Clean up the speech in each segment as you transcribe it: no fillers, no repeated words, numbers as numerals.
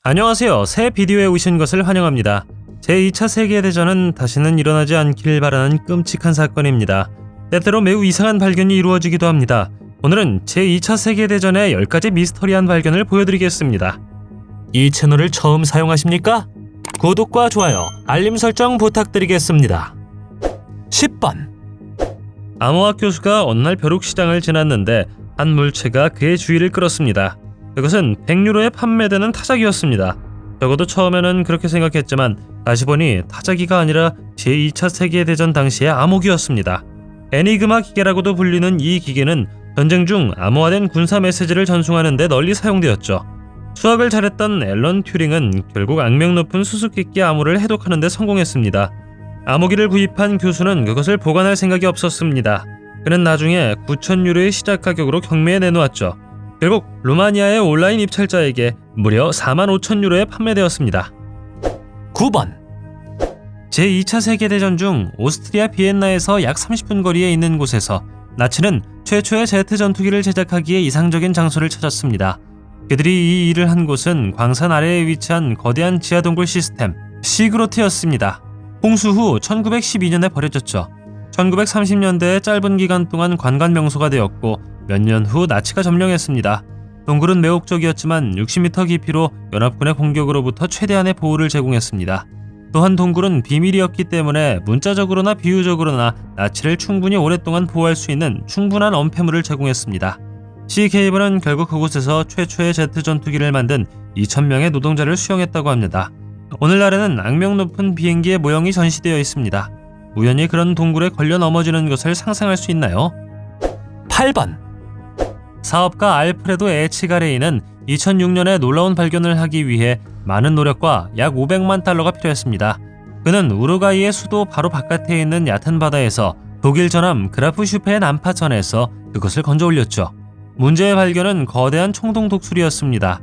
안녕하세요. 새 비디오에 오신 것을 환영합니다. 제2차 세계대전은 다시는 일어나지 않길 바라는 끔찍한 사건입니다. 때때로 매우 이상한 발견이 이루어지기도 합니다. 오늘은 제2차 세계대전의 10가지 미스터리한 발견을 보여드리겠습니다. 이 채널을 처음 사용하십니까? 구독과 좋아요, 알림 설정 부탁드리겠습니다. 10번. 암호학 교수가 어느 날 벼룩시장을 지났는데 한 물체가 그의 주의를 끌었습니다. 그것은 100유로에 판매되는 타자기였습니다. 적어도 처음에는 그렇게 생각했지만 다시 보니 타자기가 아니라 제2차 세계대전 당시의 암호기였습니다. 애니그마 기계라고도 불리는 이 기계는 전쟁 중 암호화된 군사 메시지를 전송하는 데 널리 사용되었죠. 수학을 잘했던 앨런 튜링은 결국 악명 높은 수수께끼 암호를 해독하는 데 성공했습니다. 암호기를 구입한 교수는 그것을 보관할 생각이 없었습니다. 그는 나중에 9,000유로의 시작 가격으로 경매에 내놓았죠. 결국 루마니아의 온라인 입찰자에게 무려 45,000유로에 판매되었습니다. 9번. 제2차 세계대전 중 오스트리아 비엔나에서 약 30분 거리에 있는 곳에서 나치는 최초의 제트 전투기를 제작하기에 이상적인 장소를 찾았습니다. 그들이 이 일을 한 곳은 광산 아래에 위치한 거대한 지하동굴 시스템 시그로트였습니다. 홍수 후 1912년에 버려졌죠. 1930년대의 짧은 기간 동안 관광 명소가 되었고 몇 년 후 나치가 점령했습니다. 동굴은 매혹적이었지만 60m 깊이로 연합군의 공격으로부터 최대한의 보호를 제공했습니다. 또한 동굴은 비밀이었기 때문에 문자적으로나 비유적으로나 나치를 충분히 오랫동안 보호할 수 있는 충분한 엄폐물을 제공했습니다. CKV는 결국 그곳에서 최초의 제트 전투기를 만든 2,000명의 노동자를 수용했다고 합니다. 오늘날에는 악명 높은 비행기의 모형이 전시되어 있습니다. 우연히 그런 동굴에 걸려 넘어지는 것을 상상할 수 있나요? 8번. 사업가 알프레도 에치가레이는 2006년에 놀라운 발견을 하기 위해 많은 노력과 약 500만 달러가 필요했습니다. 그는 우루과이의 수도 바로 바깥에 있는 얕은 바다에서 독일 전함 그라프슈페의 난파선에서 그것을 건져 올렸죠. 문제의 발견은 거대한 청동 독수리였습니다.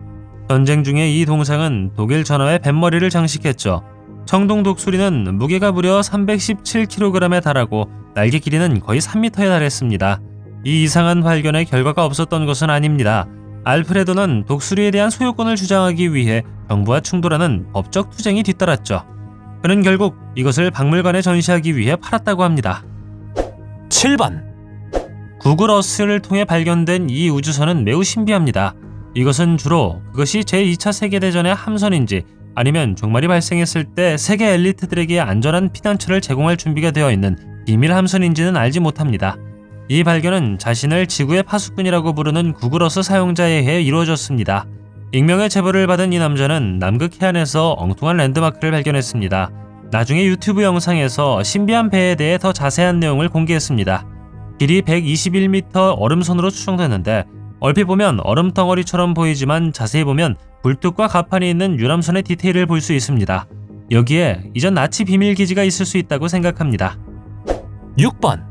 전쟁 중에 이 동상은 독일 전함의 뱃머리를 장식했죠. 청동 독수리는 무게가 무려 317kg에 달하고 날개 길이는 거의 3m에 달했습니다. 이 이상한 발견에 결과가 없었던 것은 아닙니다. 알프레도는 독수리에 대한 소유권을 주장하기 위해 정부와 충돌하는 법적 투쟁이 뒤따랐죠. 그는 결국 이것을 박물관에 전시하기 위해 팔았다고 합니다. 7번. 구글 어스를 통해 발견된 이 우주선은 매우 신비합니다. 이것은 주로 그것이 제2차 세계대전의 함선인지 아니면 종말이 발생했을 때 세계 엘리트들에게 안전한 피난처를 제공할 준비가 되어 있는 비밀 함선인지는 알지 못합니다. 이 발견은 자신을 지구의 파수꾼이라고 부르는 구글어스 사용자에 의해 이루어졌습니다. 익명의 제보를 받은 이 남자는 남극 해안에서 엉뚱한 랜드마크를 발견했습니다. 나중에 유튜브 영상에서 신비한 배에 대해 더 자세한 내용을 공개했습니다. 길이 121m 얼음선으로 추정되는데 얼핏 보면 얼음 덩어리처럼 보이지만 자세히 보면 굴뚝과 가판이 있는 유람선의 디테일을 볼 수 있습니다. 여기에 이전 나치 비밀기지가 있을 수 있다고 생각합니다. 6번.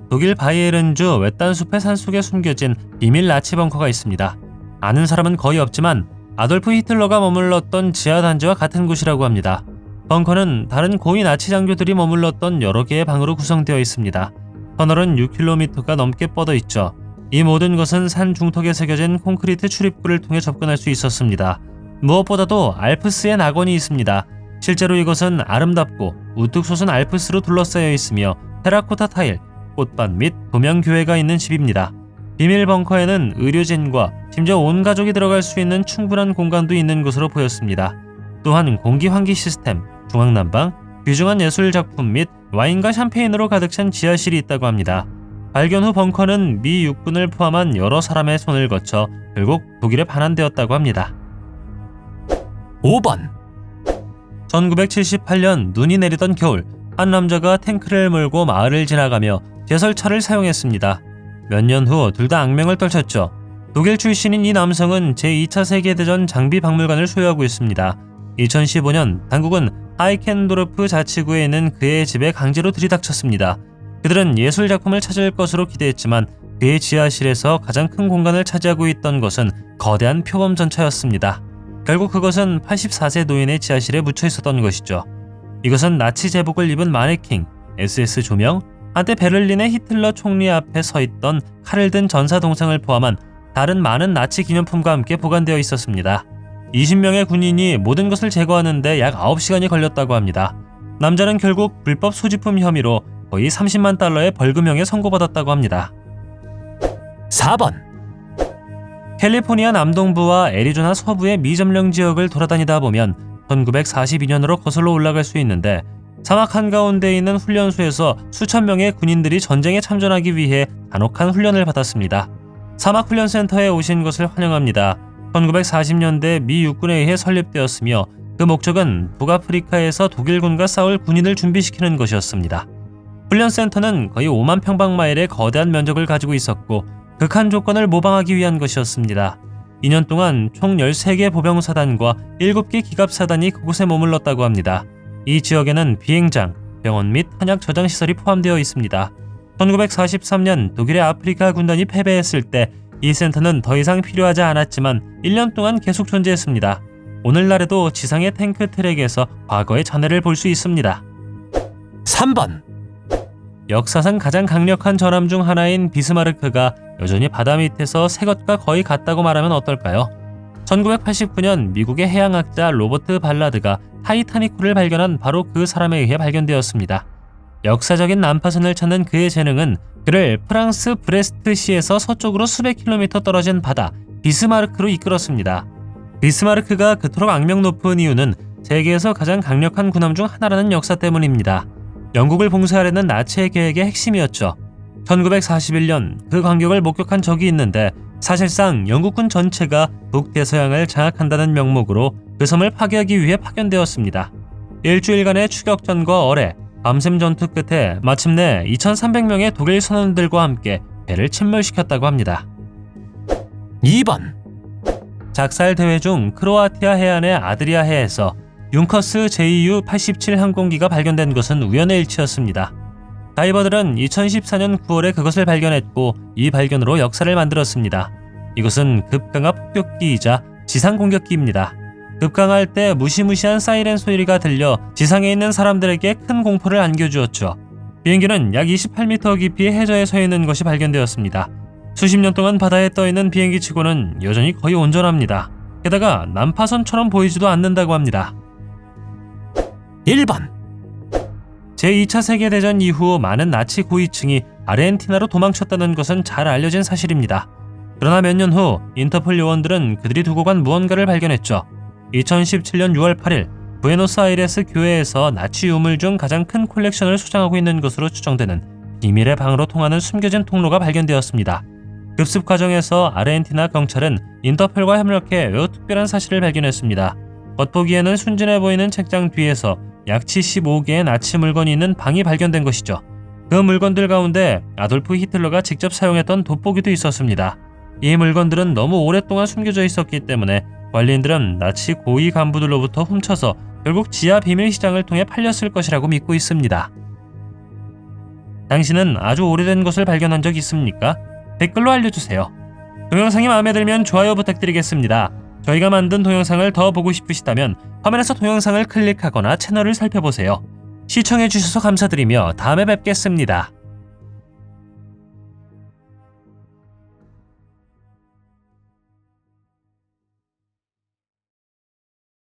독일 바이에른주 외딴 숲의 산속에 숨겨진 비밀 나치 벙커가 있습니다. 아는 사람은 거의 없지만 아돌프 히틀러가 머물렀던 지하단지와 같은 곳이라고 합니다. 벙커는 다른 고위 나치 장교들이 머물렀던 여러 개의 방으로 구성되어 있습니다. 터널은 6km가 넘게 뻗어 있죠. 이 모든 것은 산 중턱에 새겨진 콘크리트 출입구를 통해 접근할 수 있었습니다. 무엇보다도 알프스의 낙원이 있습니다. 실제로 이것은 아름답고 우뚝 솟은 알프스로 둘러싸여 있으며 테라코타 타일, 꽃밭 및 도명교회가 있는 집입니다. 비밀 벙커에는 의료진과 심지어 온 가족이 들어갈 수 있는 충분한 공간도 있는 것으로 보였습니다. 또한 공기 환기 시스템, 중앙난방, 귀중한 예술 작품 및 와인과 샴페인으로 가득 찬 지하실이 있다고 합니다. 발견 후 벙커는 미 육군을 포함한 여러 사람의 손을 거쳐 결국 독일에 반환되었다고 합니다. 5번. 1978년 눈이 내리던 겨울, 한 남자가 탱크를 몰고 마을을 지나가며 제설차를 사용했습니다. 몇 년 후 둘 다 악명을 떨쳤죠. 독일 출신인 이 남성은 제2차 세계대전 장비 박물관을 소유하고 있습니다. 2015년 당국은 하이켄도르프 자치구에 있는 그의 집에 강제로 들이닥쳤습니다. 그들은 예술 작품을 찾을 것으로 기대했지만 그의 지하실에서 가장 큰 공간을 차지하고 있던 것은 거대한 표범 전차였습니다. 결국 그것은 84세 노인의 지하실에 묻혀 있었던 것이죠. 이것은 나치 제복을 입은 마네킹, SS 조명, 한때 베를린의 히틀러 총리 앞에 서 있던 칼을 든 전사 동상을 포함한 다른 많은 나치 기념품과 함께 보관되어 있었습니다. 20명의 군인이 모든 것을 제거하는데 약 9시간이 걸렸다고 합니다. 남자는 결국 불법 소지품 혐의로 거의 30만 달러의 벌금형에 선고받았다고 합니다. 4번 캘리포니아 남동부와 애리조나 서부의 미점령 지역을 돌아다니다 보면 1942년으로 거슬러 올라갈 수 있는데, 사막 한가운데 있는 훈련소에서 수천 명의 군인들이 전쟁에 참전하기 위해 단혹한 훈련을 받았습니다. 사막훈련센터에 오신 것을 환영합니다. 1940년대 미 육군에 의해 설립되었으며 그 목적은 북아프리카에서 독일군과 싸울 군인을 준비시키는 것이었습니다. 훈련센터는 거의 5만 평방마일의 거대한 면적을 가지고 있었고 극한 조건을 모방하기 위한 것이었습니다. 2년 동안 총 13개 보병사단과 7개 기갑사단이 그곳에 머물렀다고 합니다. 이 지역에는 비행장, 병원 및 한약 저장 시설이 포함되어 있습니다. 1943년 독일의 아프리카 군단이 패배했을 때 이 센터는 더 이상 필요하지 않았지만 1년 동안 계속 존재했습니다. 오늘날에도 지상의 탱크 트랙에서 과거의 잔해를 볼 수 있습니다. 3번 역사상 가장 강력한 전함 중 하나인 비스마르크가 여전히 바다 밑에서 새 것과 거의 같다고 말하면 어떨까요? 1989년 미국의 해양학자 로버트 발라드가 타이타닉호를 발견한 바로 그 사람에 의해 발견되었습니다. 역사적인 난파선을 찾는 그의 재능은 그를 프랑스 브레스트시에서 서쪽으로 수백 킬로미터 떨어진 바다 비스마르크로 이끌었습니다. 비스마르크가 그토록 악명 높은 이유는 세계에서 가장 강력한 군함 중 하나라는 역사 때문입니다. 영국을 봉쇄하려는 나치의 계획의 핵심이었죠. 1941년 그 광경을 목격한 적이 있는데, 사실상 영국군 전체가 북대서양을 장악한다는 명목으로 그 섬을 파괴하기 위해 파견되었습니다. 일주일간의 추격전과 어뢰, 밤샘 전투 끝에 마침내 2,300명의 독일 선원들과 함께 배를 침몰시켰다고 합니다. 2번 작살 대회 중 크로아티아 해안의 아드리아 해에서 융커스 JU-87 항공기가 발견된 것은 우연의 일치였습니다. 다이버들은 2014년 9월에 그것을 발견했고 이 발견으로 역사를 만들었습니다. 이것은 급강하 폭격기이자 지상공격기입니다. 급강할 때 무시무시한 사이렌 소리가 들려 지상에 있는 사람들에게 큰 공포를 안겨주었죠. 비행기는 약 28m 깊이의 해저에 서 있는 것이 발견되었습니다. 수십 년 동안 바다에 떠있는 비행기치고는 여전히 거의 온전합니다. 게다가 난파선처럼 보이지도 않는다고 합니다. 1번 제2차 세계대전 이후 많은 나치 고위층이 아르헨티나로 도망쳤다는 것은 잘 알려진 사실입니다. 그러나 몇 년 후 인터폴 요원들은 그들이 두고 간 무언가를 발견했죠. 2017년 6월 8일 부에노스아이레스 교회에서 나치 유물 중 가장 큰 콜렉션을 소장하고 있는 것으로 추정되는 비밀의 방으로 통하는 숨겨진 통로가 발견되었습니다. 급습 과정에서 아르헨티나 경찰은 인터폴과 협력해 매우 특별한 사실을 발견했습니다. 겉보기에는 순진해 보이는 책장 뒤에서 약 75개의 나치 물건이 있는 방이 발견된 것이죠. 그 물건들 가운데 아돌프 히틀러가 직접 사용했던 돋보기도 있었습니다. 이 물건들은 너무 오랫동안 숨겨져 있었기 때문에 관리인들은 나치 고위 간부들로부터 훔쳐서 결국 지하 비밀 시장을 통해 팔렸을 것이라고 믿고 있습니다. 당신은 아주 오래된 것을 발견한 적 있습니까? 댓글로 알려주세요. 동영상이 마음에 들면 좋아요 부탁드리겠습니다. 저희가 만든 동영상을 더 보고 싶으시다면 화면에서 동영상을 클릭하거나 채널을 살펴보세요. 시청해주셔서 감사드리며 다음에 뵙겠습니다.